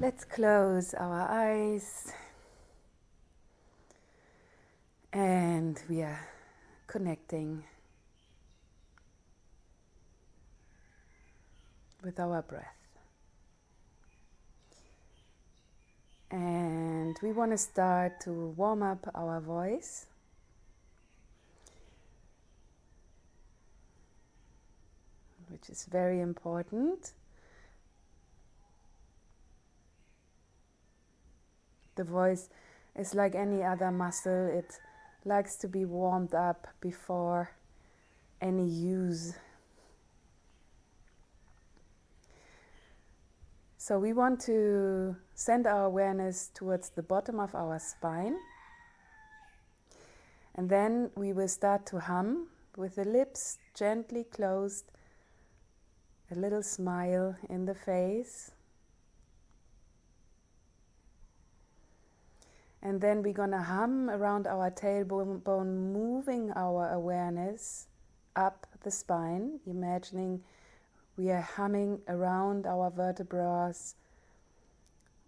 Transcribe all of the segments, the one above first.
Let's close our eyes and we are connecting with our breath. And we want to start to warm up our voice. Which is very important. The voice is like any other muscle. It likes to be warmed up before any use. So we want to send our awareness towards the bottom of our spine. And then we will start to hum with the lips gently closed, a little smile in the face. And then we're going to hum around our tailbone, moving our awareness up the spine, imagining we are humming around our vertebrae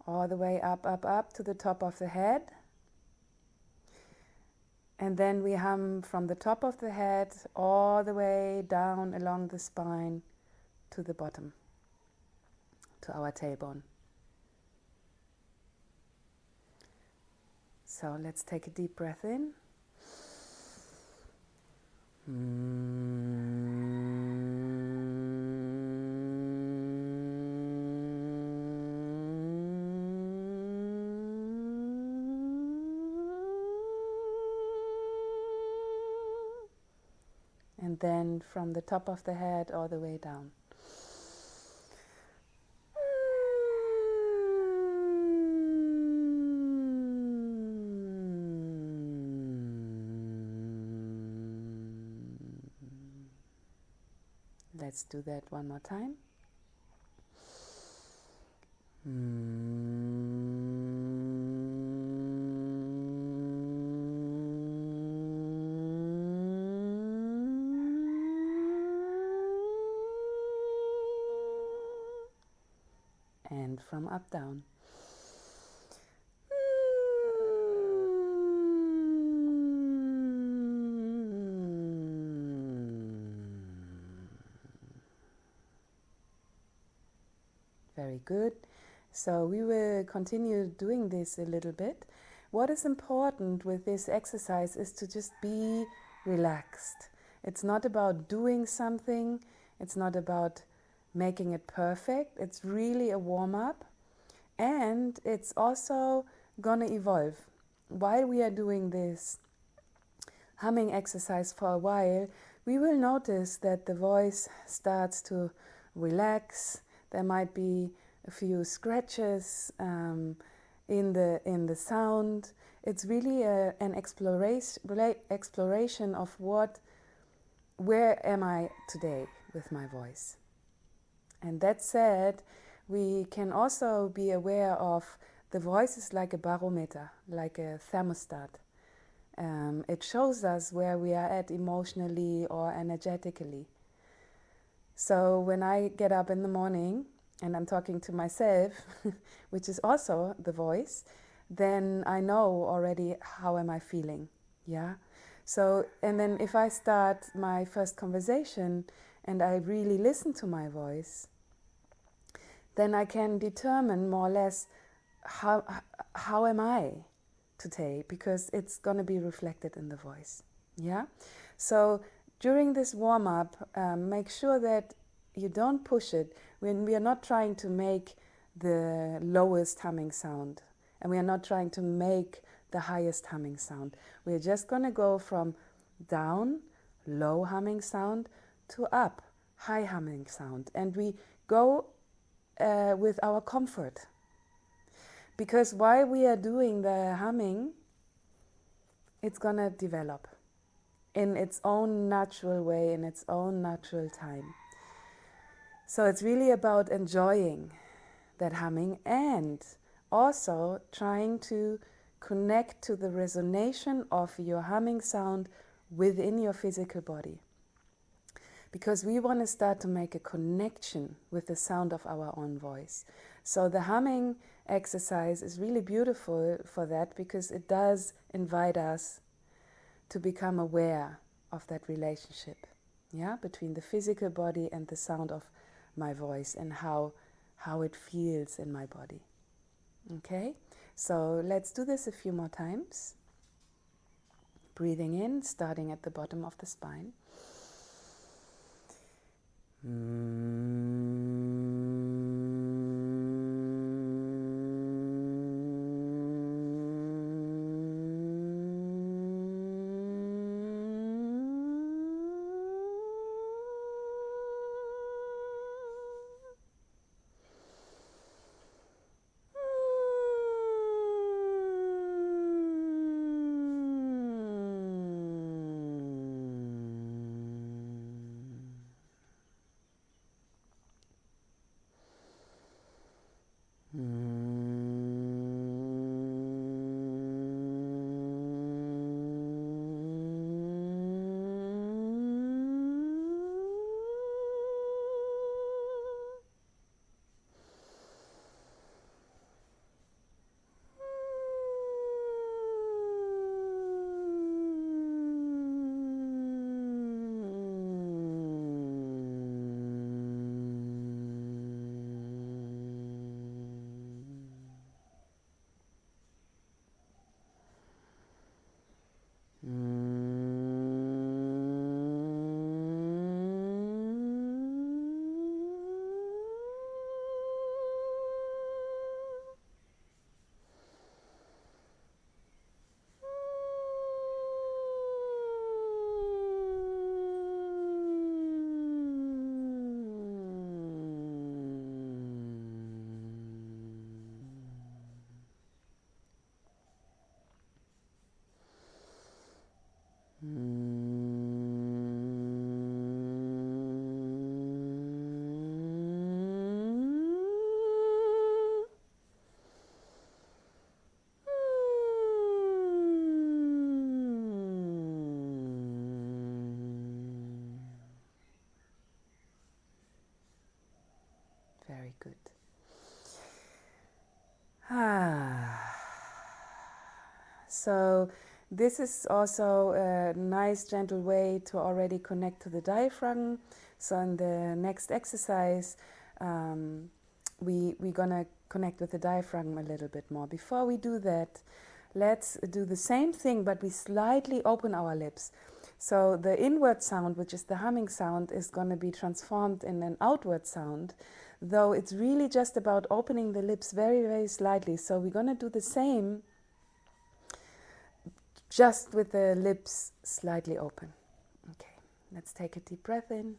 all the way up to the top of the head. And then we hum from the top of the head all the way down along the spine to the bottom, to our tailbone. So let's take a deep breath in. And then from the top of the head all the way down. Let's do that one more time. And from up, down. Very good. So we will continue doing this a little bit. What is important with this exercise is to just be relaxed. It's not about doing something. It's not about making it perfect. It's really a warm-up. And it's also gonna evolve. While we are doing this humming exercise for a while, we will notice that the voice starts to relax. There might be a few scratches in the sound. It's really an exploration of where am I today with my voice. And that said, we can also be aware of the voice is like a barometer, like a thermostat. It shows us where we are at emotionally or energetically. So when I get up in the morning and I'm talking to myself, which is also the voice, then I know already how am I feeling, yeah? So, and then if I start my first conversation and I really listen to my voice, then I can determine more or less how am I today, because it's going to be reflected in the voice, yeah? So during this warm-up, make sure that you don't push it. When we are not trying to make the lowest humming sound, and we are not trying to make the highest humming sound. We're just going to go from down, low humming sound, to up, high humming sound. And we go with our comfort. Because while we are doing the humming, it's going to develop in its own natural way, in its own natural time. So it's really about enjoying that humming and also trying to connect to the resonation of your humming sound within your physical body. Because we want to start to make a connection with the sound of our own voice. So the humming exercise is really beautiful for that, because it does invite us to become aware of that relationship, yeah, between the physical body and the sound of my voice, and how it feels in my body. Okay, so let's do this a few more times. Breathing in, starting at the bottom of the spine. Very good. So this is also a nice, gentle way to already connect to the diaphragm. So in the next exercise, we're gonna connect with the diaphragm a little bit more. Before we do that, let's do the same thing, but we slightly open our lips. So the inward sound, which is the humming sound, is going to be transformed in an outward sound, though it's really just about opening the lips very, very slightly. So we're going to do the same, just with the lips slightly open. Okay, let's take a deep breath in.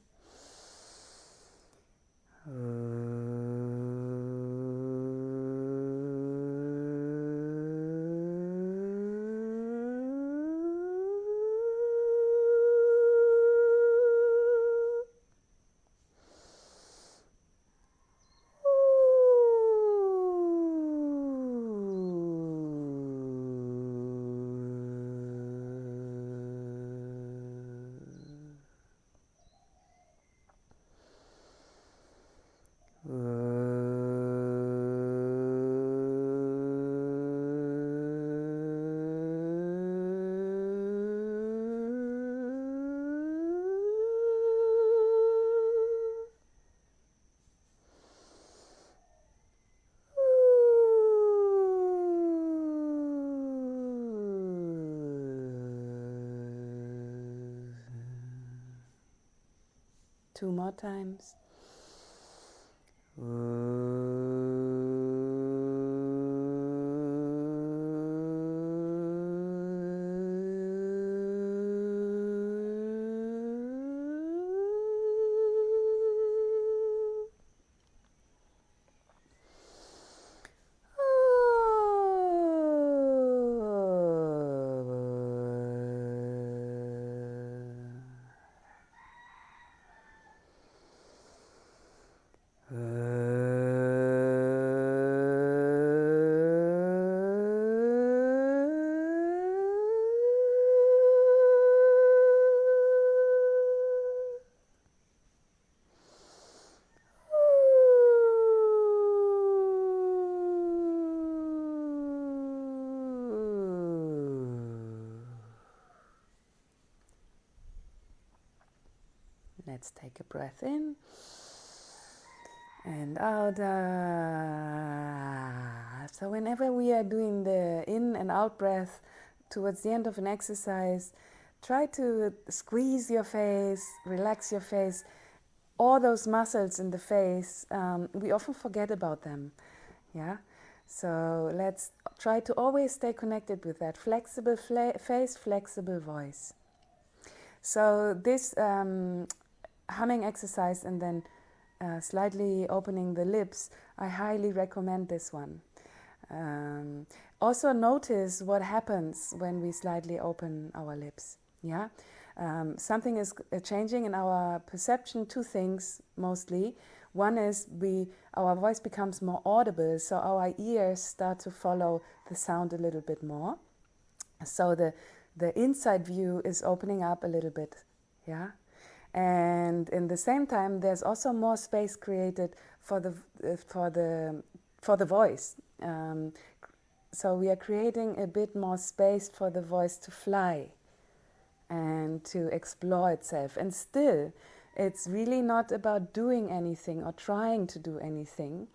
Two more times. Let's take a breath in and out. So whenever we are doing the in and out breath towards the end of an exercise, try to squeeze your face, relax your face. All those muscles in the face, we often forget about them. Yeah. So let's try to always stay connected with that flexible face, flexible voice. So this humming exercise and then slightly opening the lips, I highly recommend this one. Also notice what happens when we slightly open our lips. Yeah, something is changing in our perception. Two things mostly. One is our voice becomes more audible, so our ears start to follow the sound a little bit more. So the inside view is opening up a little bit. Yeah. And in the same time, there's also more space created for the voice. So we are creating a bit more space for the voice to fly and to explore itself. And still, it's really not about doing anything or trying to do anything.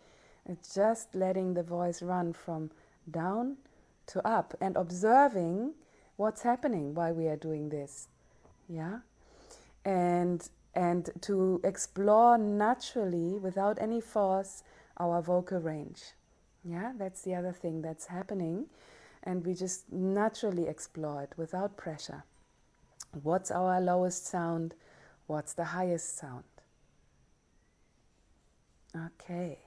It's just letting the voice run from down to up and observing what's happening while we are doing this. Yeah. And to explore naturally, without any force, our vocal range. Yeah, that's the other thing that's happening. And we just naturally explore it without pressure. What's our lowest sound? What's the highest sound? Okay.